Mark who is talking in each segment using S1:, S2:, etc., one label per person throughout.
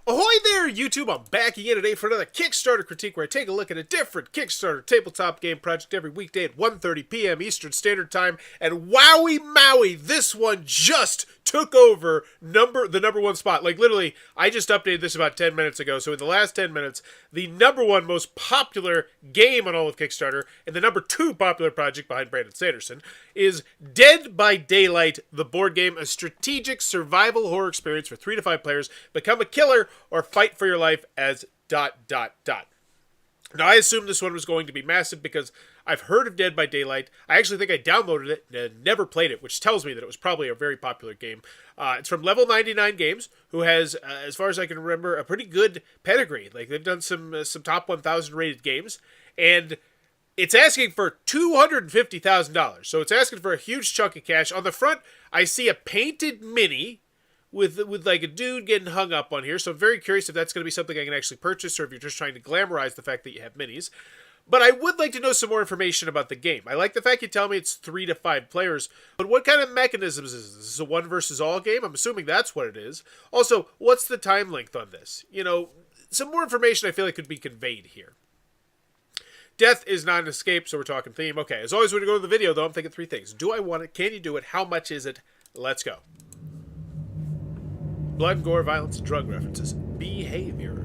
S1: Ahoy there, YouTube! I'm back again today for another Kickstarter critique where I take a look at a different Kickstarter tabletop game project every weekday at 1:30 p.m. Eastern Standard Time. And wowie mowie, this one just took over the number one spot. Like literally, I just updated this about 10 minutes ago. So in the last 10 minutes, the number one most popular game on all of Kickstarter and the number two popular project behind Brandon Sanderson is Dead by Daylight, the board game, a strategic survival horror experience for 3 to 5 players. Become a killer or fight for your life as ... Now, I assumed this one was going to be massive because I've heard of Dead by Daylight. I actually think I downloaded it and never played it, which tells me that it was probably a very popular game. It's from Level 99 Games, who has, as far as I can remember, a pretty good pedigree. Like, they've done some top 1,000 rated games, and it's asking for $250,000. So it's asking for a huge chunk of cash. On the front, I see a painted mini with like a dude getting hung up on here. So I'm very curious if that's going to be something I can actually purchase or if you're just trying to glamorize the fact that you have minis. But I would like to know some more information about the game. I like the fact you tell me it's 3 to 5 players, but what kind of mechanisms is this? Is this a one versus all game? I'm assuming that's what it is. Also, what's the time length on this? You know, some more information I feel like could be conveyed here. Death is not an escape, so we're talking theme. Okay, as always when you go to the video, though, I'm thinking 3 things. Do I want it? Can you do it? How much is it? Let's go. Blood, gore, violence, and drug references. Behavior.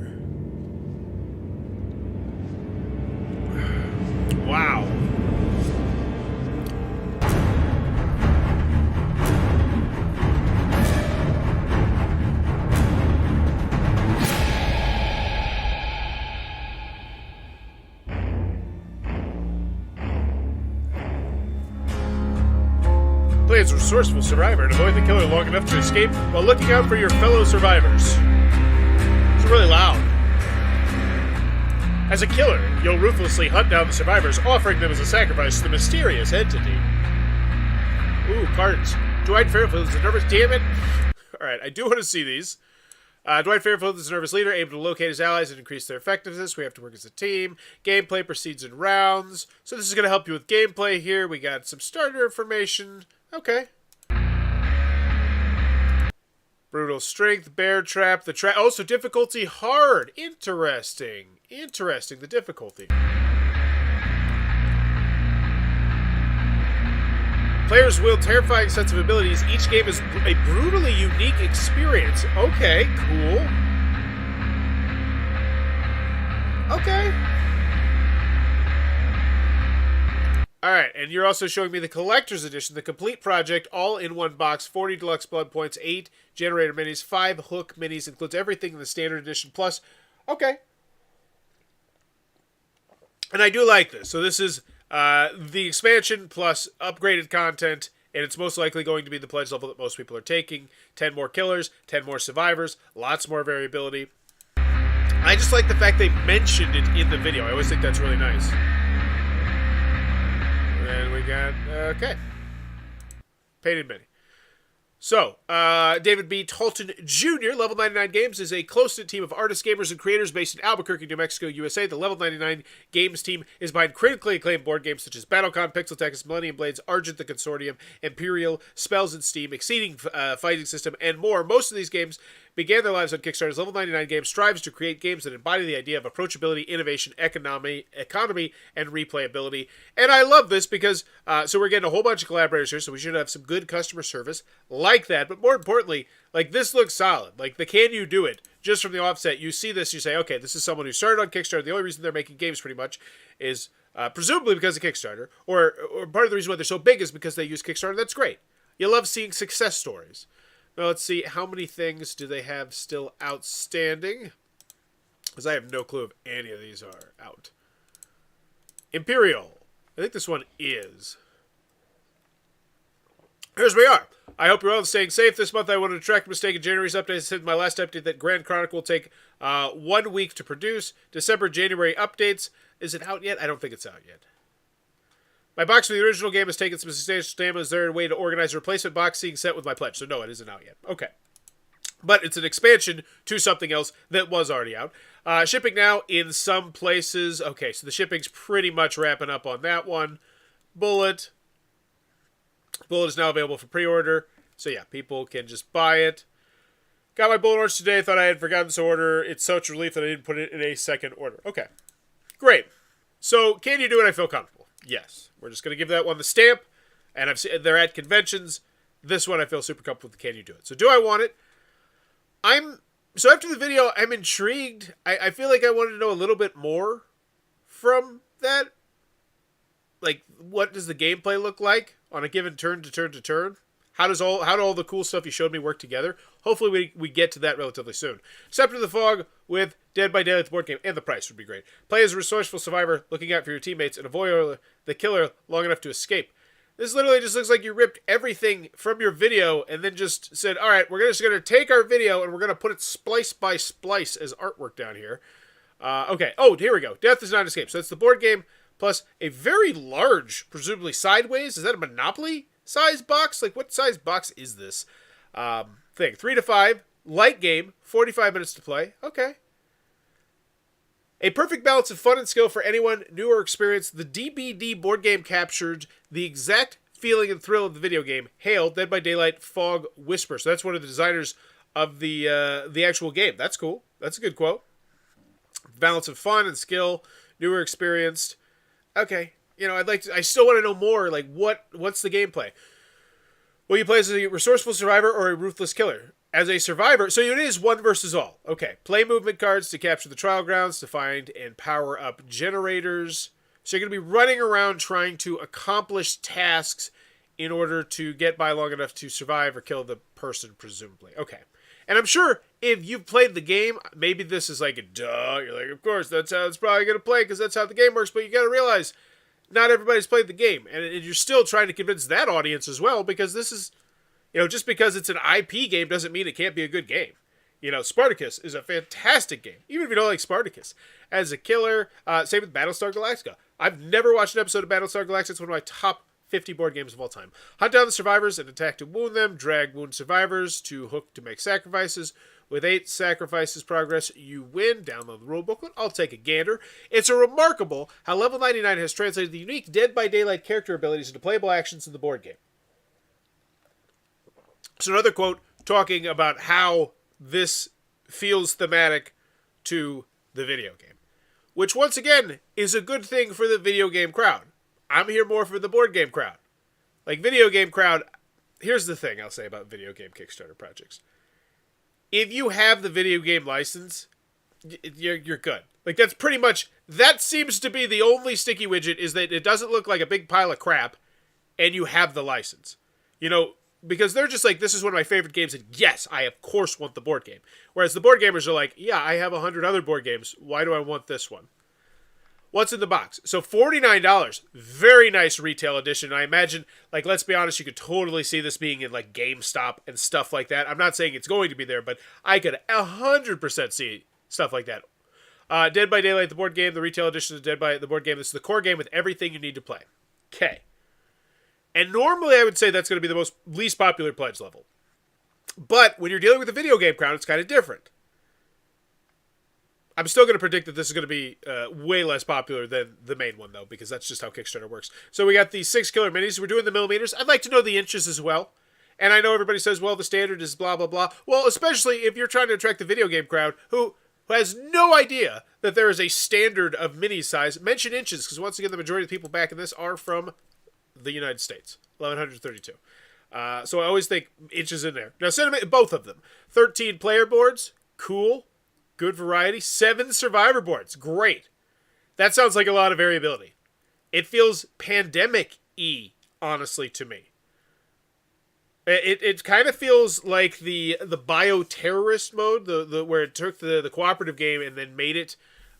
S1: Wow. Play as a resourceful survivor and avoid the killer long enough to escape while looking out for your fellow survivors. It's really loud. As a killer, you'll ruthlessly hunt down the survivors, offering them as a sacrifice to the mysterious entity. Ooh, cards. Dwight Fairfield is a nervous... Damn it! Alright, I do want to see these. Dwight Fairfield is a nervous leader, able to locate his allies and increase their effectiveness. We have to work as a team. Gameplay proceeds in rounds. So this is going to help you with gameplay here. We got some starter information. Okay. Brutal strength, bear trap, also difficulty hard. Interesting. Interesting, the difficulty. Players wield terrifying sets of abilities. Each game is a brutally unique experience. Okay, cool. Okay. Alright, and you're also showing me the Collector's Edition, the complete project, all in one box, 40 deluxe blood points, 8 generator minis, 5 hook minis, includes everything in the standard edition, plus, okay. And I do like this. So this is the expansion plus upgraded content, and it's most likely going to be the pledge level that most people are taking. 10 more killers, 10 more survivors, lots more variability. I just like the fact they mentioned it in the video. I always think that's really nice. And we got, okay. Painted mini. So, David B. Talton Jr., Level 99 Games, is a close-knit team of artists, gamers, and creators based in Albuquerque, New Mexico, USA. The Level 99 Games team is behind critically acclaimed board games such as Battlecon, Pixel Tech, Millennium Blades, Argent the Consortium, Imperial, Spells and Steam, Exceeding Fighting System, and more. Most of these games began their lives on Kickstarter's Level 99 Games strives to create games that embody the idea of approachability, innovation, economy, and replayability. And I love this because, so we're getting a whole bunch of collaborators here, so we should have some good customer service like that. But more importantly, like, this looks solid. Like, the can you do it? Just from the offset, you see this, you say, okay, this is someone who started on Kickstarter. The only reason they're making games pretty much is presumably because of Kickstarter, or part of the reason why they're so big is because they use Kickstarter. That's great. You love seeing success stories. Now, let's see, how many things do they have still outstanding? Because I have no clue if any of these are out. Imperial. I think this one is. Here's where we are. I hope you're all staying safe. This month I wanted to track a mistake in January's update. I said in my last update that Grand Chronicle will take 1 week to produce. December, January updates. Is it out yet? I don't think it's out yet. My box for the original game has taken some substantial damage. Is there a way to organize a replacement box seeing set with my pledge? So no, it isn't out yet. Okay. But it's an expansion to something else that was already out. Shipping now in some places. Okay, so the shipping's pretty much wrapping up on that one. Bullet. Bullet is now available for pre-order. So yeah, people can just buy it. Got my bullet orange today. Thought I had forgotten to order. It's such a relief that I didn't put it in a second order. Okay. Great. So, can you do it? I feel comfortable. Yes. We're just going to give that one the stamp. And I've seen they're at conventions. This one I feel super comfortable with. Can you do it? So, do I want it? So after the video, I'm intrigued. I feel like I wanted to know a little bit more from that. Like, what does the gameplay look like on a given turn to turn to turn? How do all the cool stuff you showed me work together? Hopefully we get to that relatively soon. Scepter of the Fog with Dead by Daylight, the board game, and the price would be great. Play as a resourceful survivor, looking out for your teammates, and avoid the killer long enough to escape. This literally just looks like you ripped everything from your video and then just said, all right, we're just going to take our video and we're going to put it splice by splice as artwork down here. Okay. Oh, here we go. Death is not escape. So it's the board game plus a very large, presumably sideways. Is that a Monopoly size box? Like, what size box is this thing? 3 to 5. Light game. 45 minutes to play. Okay. A perfect balance of fun and skill for anyone new or experienced. The DBD board game captured the exact feeling and thrill of the video game. Hail, Dead by Daylight, Fog, Whisper. So that's one of the designers of the actual game. That's cool. That's a good quote. Balance of fun and skill, new or experienced. Okay, I still want to know more. Like, what's the gameplay? Well, you play as a resourceful survivor or a ruthless killer. As a survivor, so it is one versus all. Okay, play movement cards to capture the trial grounds, to find and power up generators. So you're going to be running around trying to accomplish tasks in order to get by long enough to survive or kill the person, presumably. Okay. And I'm sure if you've played the game, maybe this is like a duh. You're like, of course, that's how it's probably going to play because that's how the game works. But you got to realize, not everybody's played the game. And you're still trying to convince that audience as well, because this is, just because it's an IP game doesn't mean it can't be a good game. Spartacus is a fantastic game, even if you don't like Spartacus. As a killer, same with Battlestar Galactica. I've never watched an episode of Battlestar Galactica. It's one of my top 50 board games of all time. Hunt down the survivors and attack to wound them. Drag wound survivors to hook to make sacrifices. With 8 sacrifices progress, you win. Download the rule booklet. I'll take a gander. It's a remarkable how level 99 has translated the unique Dead by Daylight character abilities into playable actions in the board game. So another quote talking about how this feels thematic to the video game, which once again is a good thing for the video game crowd. I'm here more for the board game crowd. Like, video game crowd, here's the thing I'll say about video game Kickstarter projects. If you have the video game license, you're good. Like, that's pretty much, that seems to be the only sticky widget, is that it doesn't look like a big pile of crap and you have the license. Because they're just like, this is one of my favorite games, and yes, I of course want the board game. Whereas the board gamers are like, yeah, I have 100 other board games. Why do I want this one? What's in the box? So $49. Very nice retail edition. I imagine, like, let's be honest, you could totally see this being in, like, GameStop and stuff like that. I'm not saying it's going to be there, but I could 100% see stuff like that. Dead by Daylight, the board game, the retail edition of Dead by the board game. This is the core game with everything you need to play. Okay. And normally I would say that's going to be the least popular pledge level. But when you're dealing with a video game crowd, it's kind of different. I'm still going to predict that this is going to be way less popular than the main one, though, because that's just how Kickstarter works. So we got the 6 killer minis. We're doing the millimeters. I'd like to know the inches as well. And I know everybody says, well, the standard is blah, blah, blah. Well, especially if you're trying to attract the video game crowd who has no idea that there is a standard of mini size. Mention inches, because once again, the majority of the people back in this are from the United States. 1132. So I always think inches in there. Now, both of them. 13 player boards. Cool. Good variety. 7 survivor boards. Great. That sounds like a lot of variability. It feels pandemic-y, honestly, to me. It kind of feels like the bioterrorist mode, the where it took the cooperative game and then made it.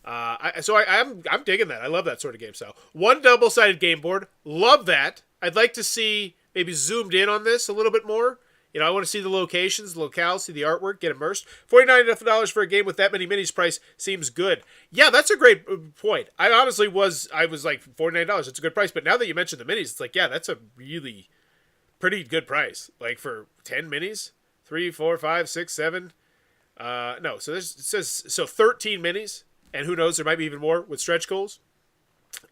S1: I'm digging that. I love that sort of game style. 1 double-sided game board. Love that. I'd like to see maybe zoomed in on this a little bit more. I want to see the locations, the locales, see the artwork, get immersed. $49 for a game with that many minis price seems good. Yeah, that's a great point. I was like, $49, it's a good price. But now that you mentioned the minis, it's like, yeah, that's a really pretty good price. Like, for 10 minis? 3, 4, 5, 6, 7. No, so it says 13 minis. And who knows, there might be even more with stretch goals.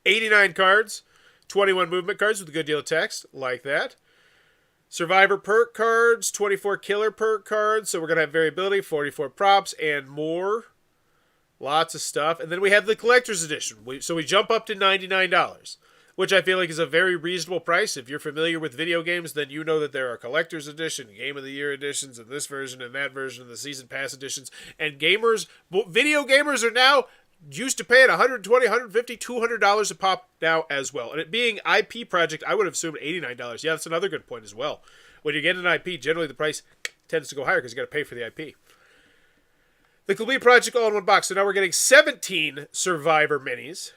S1: 89 cards. 21 movement cards with a good deal of text. Like that. Survivor perk cards, 24 killer perk cards. So we're going to have variability, 44 props, and more. Lots of stuff. And then we have the collector's edition. So we jump up to $99, which I feel like is a very reasonable price. If you're familiar with video games, then you know that there are collector's edition, game of the year editions, and this version and that version, and the season pass editions. And video gamers are now used to paying $120, $150, $200 a pop now as well. And it being IP project, I would have assumed $89. Yeah, that's another good point as well. When you get an IP, generally the price tends to go higher because you got to pay for the IP. The complete project all in one box. So now we're getting 17 Survivor minis,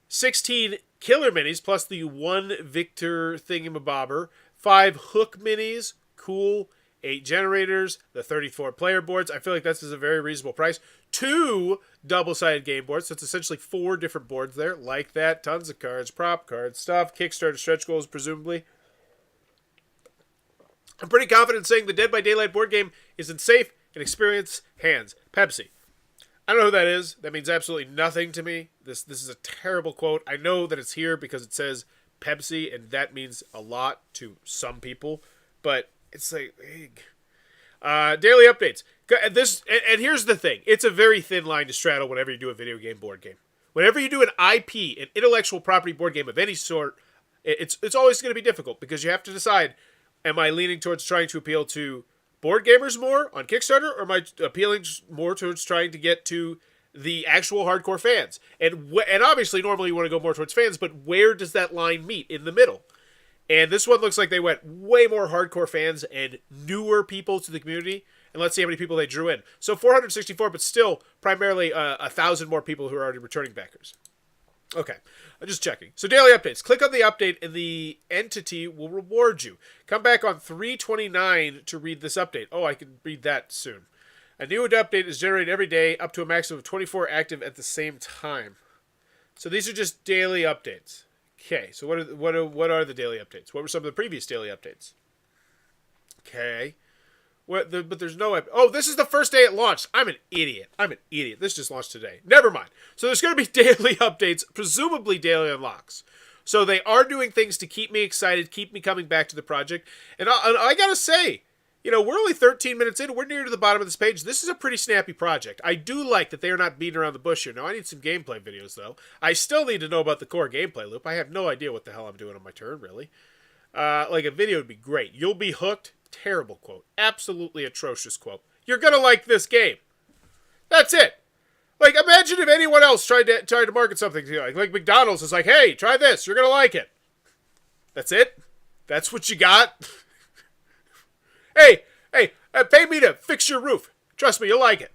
S1: 16 Killer minis, plus the 1 Victor thingamabobber, 5 Hook minis, cool, 8 generators, the 34 player boards. I feel like this is a very reasonable price. 2 double-sided game boards, so it's essentially 4 different boards there, like that. Tons of cards, prop cards, stuff, Kickstarter stretch goals, presumably. I'm pretty confident saying the Dead by Daylight board game is in safe and experienced hands. Pepsi. I don't know who that is. That means absolutely nothing to me. This is a terrible quote. I know that it's here because it says Pepsi, and that means a lot to some people. But it's like, daily updates. And here's the thing. It's a very thin line to straddle whenever you do a video game board game. Whenever you do an IP, an intellectual property board game of any sort, it's always going to be difficult because you have to decide, am I leaning towards trying to appeal to board gamers more on Kickstarter, or am I appealing more towards trying to get to the actual hardcore fans? And obviously, normally you want to go more towards fans, but where does that line meet in the middle? And this one looks like they went way more hardcore fans and newer people to the community. And let's see how many people they drew in. So 464, but still primarily 1,000 more people who are already returning backers. Okay, I'm just checking. So daily updates. Click on the update and the entity will reward you. Come back on 3/29 to read this update. Oh, I can read that soon. A new update is generated every day up to a maximum of 24 active at the same time. So these are just daily updates. Okay, so what are the daily updates? What were some of the previous daily updates? Okay. But there's no... Oh, this is the first day it launched. I'm an idiot. This just launched today. Never mind. So there's going to be daily updates, presumably daily unlocks. So they are doing things to keep me excited, keep me coming back to the project. And I got to say, we're only 13 minutes in. We're near to the bottom of this page. This is a pretty snappy project. I do like that they are not beating around the bush here. Now, I need some gameplay videos, though. I still need to know about the core gameplay loop. I have no idea what the hell I'm doing on my turn, really. Like, a video would be great. You'll be hooked. Terrible quote. Absolutely atrocious quote. You're gonna like this game. That's it. Like, imagine if anyone else tried to market something to you. Like McDonald's is like, hey, try this. You're gonna like it. That's it? That's what you got? hey, pay me to fix your roof. Trust me, you'll like it.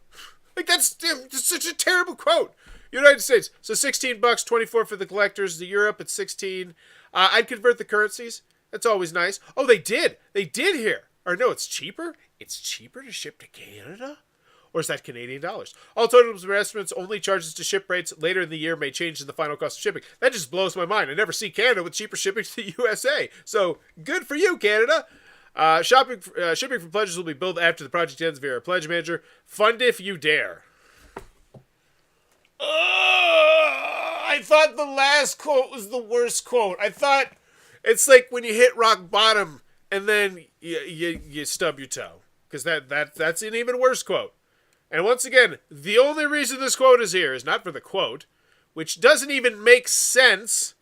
S1: Like, that's such a terrible quote. United States. So $16, 24 for the collectors. The Europe at 16. I'd convert the currencies. That's always nice. Oh, they did. They did here. Or no, it's cheaper? It's cheaper to ship to Canada? Or is that Canadian dollars? All totals and estimates, only charges to ship rates later in the year may change in the final cost of shipping. That just blows my mind. I never see Canada with cheaper shipping to the USA. So, good for you, Canada. Shipping for pledges will be billed after the project ends via a pledge manager. Fund if you dare. I thought the last quote was the worst quote. I thought it's like when you hit rock bottom and then you stub your toe. Because that's an even worse quote. And once again, the only reason this quote is here is not for the quote, which doesn't even make sense.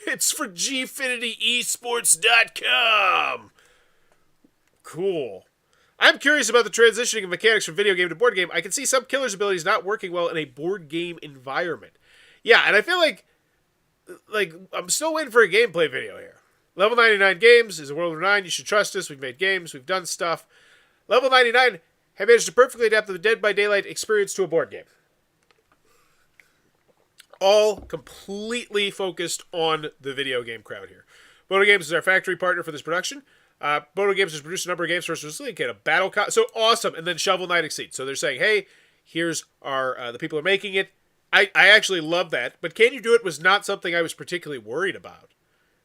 S1: It's for GFinityEsports.com. Cool. I'm curious about the transitioning of mechanics from video game to board game. I can see some killer's abilities not working well in a board game environment. Yeah, and I feel like I'm still waiting for a gameplay video here. Level 99 Games is a world renowned. You should trust us. We've made games. We've done stuff. Level 99 have managed to perfectly adapt the Dead by Daylight experience to a board game. All completely focused on the video game crowd here. Bodo Games is our factory partner for this production. Bodo Games has produced a number of games for us recently. A battle so awesome. And then Shovel Knight Exceed. So they're saying, hey, here's our the people who are making it. I actually love that. But Can You Do It was not something I was particularly worried about.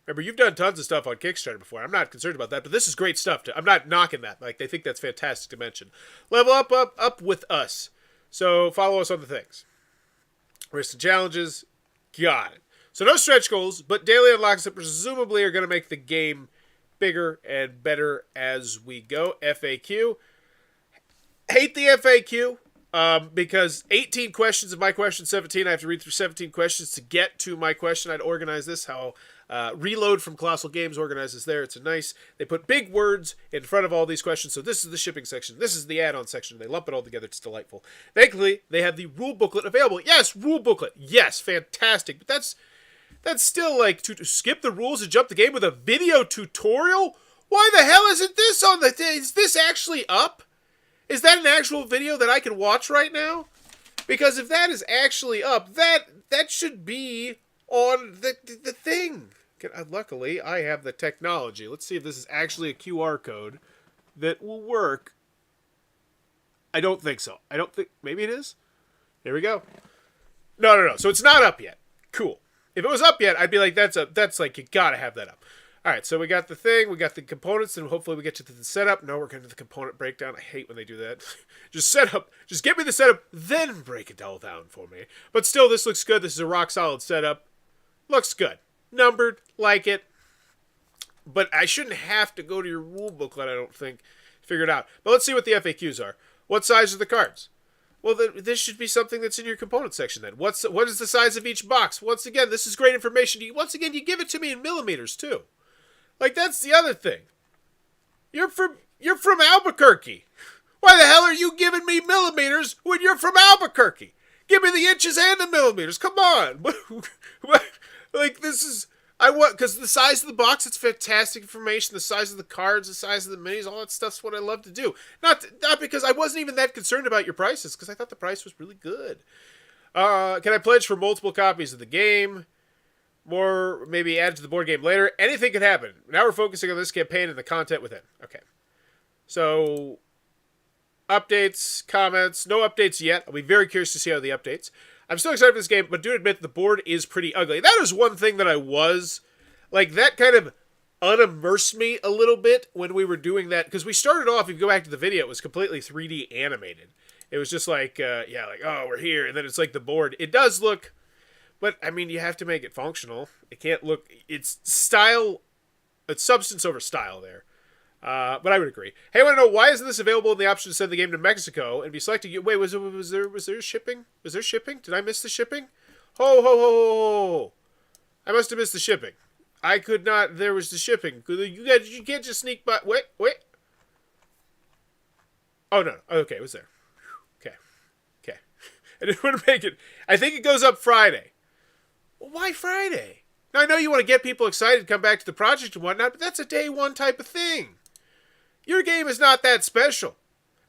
S1: Remember, you've done tons of stuff on Kickstarter before. I'm not concerned about that, but this is great stuff. I'm not knocking that. Like, they think that's fantastic to mention. Level up with us. So follow us on the things. Risks and challenges. Got it. So no stretch goals, but daily unlocks that presumably are going to make the game bigger and better as we go. FAQ. Hate the FAQ. Because 18 questions of my question, 17, I have to read through 17 questions to get to my question. I'd organize this how Reload from Colossal Games organizes there. It's they put big words in front of all these questions. So this is the shipping section. This is the add-on section. They lump it all together. It's delightful. Thankfully, they have the rule booklet available. Yes, rule booklet. Yes, fantastic. But that's still like to skip the rules and jump the game with a video tutorial? Why the hell isn't this on the... Is this actually up? Is that an actual video that I can watch right now? Because if that is actually up, that should be on the thing. Luckily, I have the technology. Let's see if this is actually a QR code that will work. I don't think so. I don't think... Maybe it is? Here we go. No. So it's not up yet. Cool. If it was up yet, I'd be like, that's like, you gotta have that up. All right, so we got the thing, we got the components, and hopefully we get to the setup. No, we're going to the component breakdown. I hate when they do that. Just setup. Just get me the setup, then break it all down for me. But still, this looks good. This is a rock-solid setup. Looks good. Numbered. Like it. But I shouldn't have to go to your rule booklet, I don't think, to figure it out. But let's see what the FAQs are. What size are the cards? Well, this should be something that's in your component section then. What is the size of each box? Once again, this is great information. Once again, you give it to me in millimeters, too. Like, that's the other thing. You're from Albuquerque. Why the hell are you giving me millimeters when you're from Albuquerque? Give me the inches and the millimeters. Come on. Like, this is... because the size of the box, it's fantastic information. The size of the cards, the size of the minis, all that stuff's what I love to do. Not because I wasn't even that concerned about your prices, because I thought the price was really good. Can I pledge for multiple copies of the game? More, maybe add to the board game later. Anything could happen. Now we're focusing on this campaign and the content within. Okay. So, updates, comments. No updates yet. I'll be very curious to see how the updates. I'm still excited for this game, but do admit the board is pretty ugly. That is one thing that I was... Like, that kind of unimmersed me a little bit when we were doing that. Because we started off, if you go back to the video, it was completely 3D animated. It was just like, oh, we're here. And then it's like the board. It does look... But, I mean, you have to make it functional. It can't look... It's style... It's substance over style there. But I would agree. Hey, I want to know, why isn't this available in the option to send the game to Mexico and be selected? Wait, was there shipping? Was there shipping? Did I miss the shipping? Ho. I must have missed the shipping. I could not... There was the shipping. You can't just sneak by... Wait. Oh, no. Okay, it was there. Okay. I didn't want to make it... I think it goes up Friday. Why Friday? Now, I know you want to get people excited to come back to the project and whatnot, but that's a day one type of thing. Your game is not that special.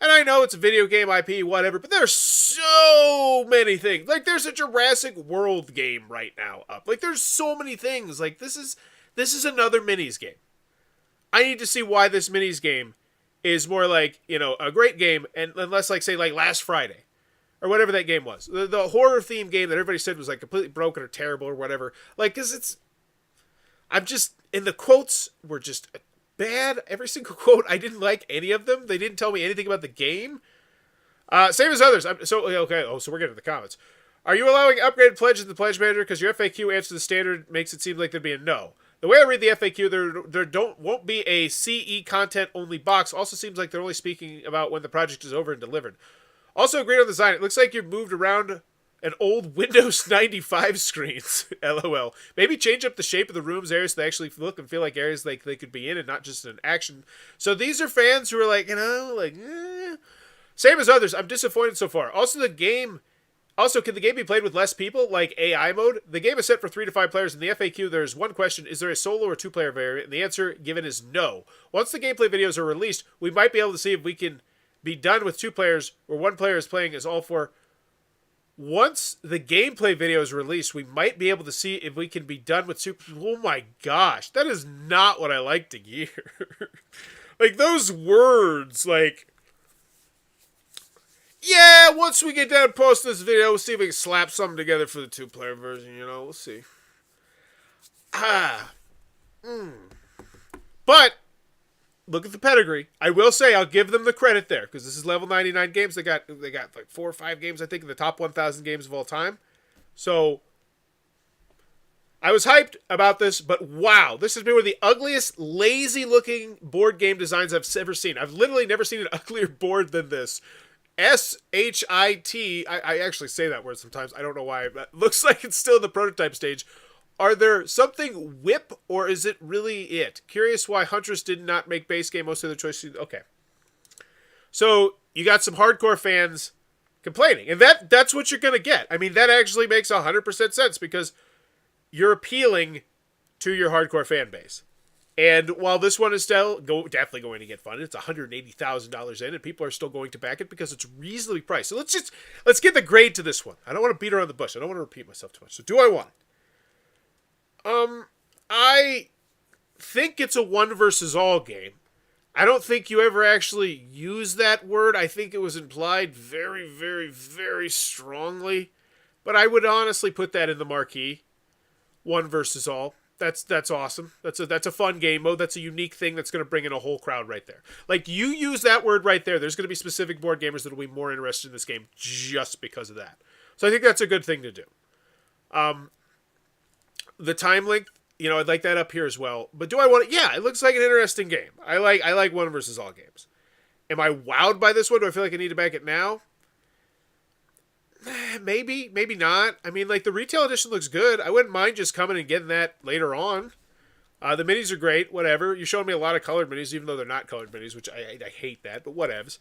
S1: And I know it's a video game IP, whatever, but there's so many things. Like, there's a Jurassic World game right now up. Like, there's so many things. Like, this is another minis game. I need to see why this minis game is more like, a great game, and less like, say, like last Friday. Or whatever that game was. The horror theme game that everybody said was like completely broken or terrible or whatever. Like, because it's... and the quotes were just bad. Every single quote, I didn't like any of them. They didn't tell me anything about the game. Same as others. So we're getting to the comments. Are you allowing upgraded pledges in the pledge manager? Because your FAQ answer to the standard makes it seem like there'd be a no. The way I read the FAQ, there won't be a CE content only box. Also seems like they're only speaking about when the project is over and delivered. Also agreed on the design. It looks like you've moved around an old Windows 95 screens. LOL. Maybe change up the shape of the rooms areas so they actually look and feel like areas like they could be in and not just an action. So these are fans who are like, Same as others. I'm disappointed so far. Also, can the game be played with less people, like AI mode? The game is set for 3 to 5 players. In the FAQ, there's one question: is there a solo or 2-player variant? And the answer given is no. Once the gameplay videos are released, we might be able to see if we can be done with 2 players, or 1 player is playing as all 4. Once the gameplay video is released, we might be able to see if we can be done with 2. Oh my gosh, that is not what I like to hear. Like, those words, like... Yeah, once we get done posting this video, we'll see if we can slap something together for the 2-player version, we'll see. But... look at the pedigree. I will say, I'll give them the credit there, because this is level 99 games. They got like 4 or 5 games, I think, in the top 1,000 games of all time. So, I was hyped about this, but wow, this has been one of the ugliest, lazy-looking board game designs I've ever seen. I've literally never seen an uglier board than this. S-H-I-T. I actually say that word sometimes. I don't know why. But it looks like it's still in the prototype stage. Are there something whip, or is it really it? Curious why Huntress did not make base game most of the choices. Okay. So, you got some hardcore fans complaining. And that's what you're going to get. I mean, that actually makes 100% sense because you're appealing to your hardcore fan base. And while this one is still definitely going to get funded, it's $180,000 in, and people are still going to back it because it's reasonably priced. So let's get the grade to this one. I don't want to beat around the bush. I don't want to repeat myself too much. So do I want it? I think it's a one versus all game. I don't think you ever actually use that word. I think it was implied very, very, very strongly. But I would honestly put that in the marquee. One versus all. That's awesome. That's a fun game mode. That's a unique thing that's going to bring in a whole crowd right there. Like, you use that word right there, there's going to be specific board gamers that will be more interested in this game just because of that. So I think that's a good thing to do. The time length, I'd like that up here as well. But do I want it? Yeah, it looks like an interesting game. I like one versus all games. Am I wowed by this one? Do I feel like I need to back it now? Maybe, maybe not. I mean, like, the retail edition looks good. I wouldn't mind just coming and getting that later on. The minis are great, whatever. You're showing me a lot of colored minis, even though they're not colored minis, which I hate that, but whatevs.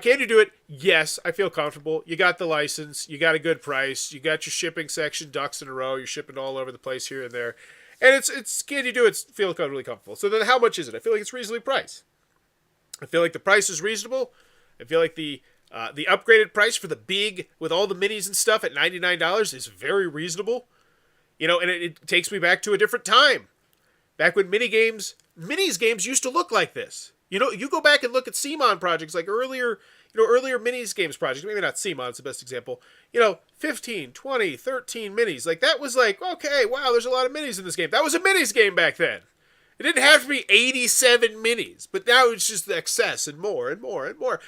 S1: Can you do it? Yes, I feel comfortable. You got the license. You got a good price. You got your shipping section ducks in a row. You're shipping all over the place here and there. And it's can you do it? Feel really comfortable. So then how much is it? I feel like it's reasonably priced. I feel like the price is reasonable. I feel like the upgraded price for the big, with all the minis and stuff at $99 is very reasonable. And it takes me back to a different time. Back when minis games used to look like this. You go back and look at CMON projects, like earlier minis games projects. Maybe not CMON's the best example. 15, 20, 13 minis. Like, that was like, okay, wow, there's a lot of minis in this game. That was a minis game back then. It didn't have to be 87 minis, but now it's just the excess and more and more and more.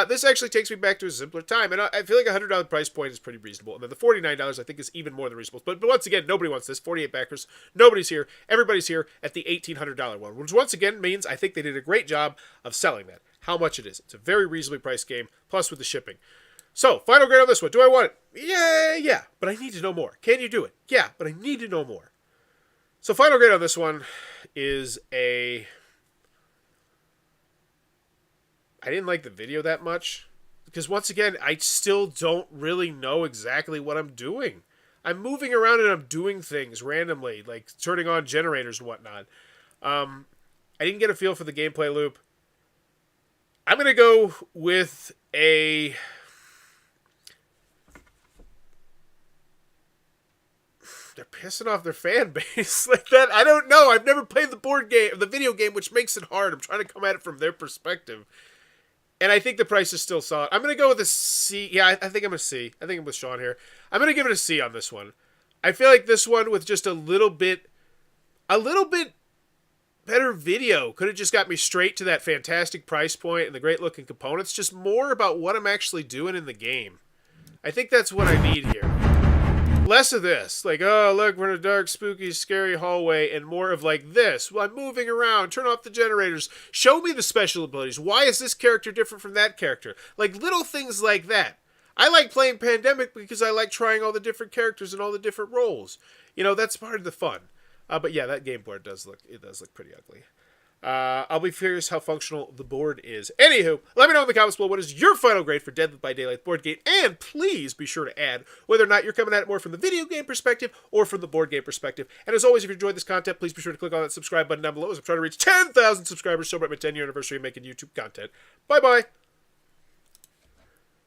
S1: This actually takes me back to a simpler time, and I feel like a $100 price point is pretty reasonable. And then the $49 I think is even more than reasonable. But once again, nobody wants this. 48 backers, nobody's here. Everybody's here at the $1,800 one, which once again means I think they did a great job of selling that. How much it is. It's a very reasonably priced game, plus with the shipping. So, final grade on this one. Do I want it? Yeah, but I need to know more. Can you do it? Yeah, but I need to know more. So, final grade on this one is I didn't like the video that much because once again, I still don't really know exactly what I'm doing. I'm moving around and I'm doing things randomly, like turning on generators and whatnot. I didn't get a feel for the gameplay loop. I'm going to go with a... They're pissing off their fan base like that. I don't know. I've never played the video game, which makes it hard. I'm trying to come at it from their perspective. And I think the price is still solid. I'm going to go with a C. Yeah, I think I'm a C. I think I'm with Sean here. I'm going to give it a C on this one. I feel like this one with just a little bit better video could have just got me straight to that fantastic price point and the great looking components. Just more about what I'm actually doing in the game. I think that's what I need here. Less of this, like, oh, look, we're in a dark, spooky, scary hallway, and more of like this. Well, I'm moving around, turn off the generators, show me the special abilities. Why is this character different from that character? Like, little things like that. I like playing Pandemic because I like trying all the different characters and all the different roles. That's part of the fun. But yeah, that game board does look pretty ugly. I'll be curious how functional the board is. Anywho, let me know in the comments below what is your final grade for Dead by Daylight board game, and please be sure to add whether or not you're coming at it more from the video game perspective or from the board game perspective. And as always, if you enjoyed this content, please be sure to click on that subscribe button down below as I'm trying to reach 10,000 subscribers, celebrate my 10-year anniversary of making YouTube content. Bye-bye!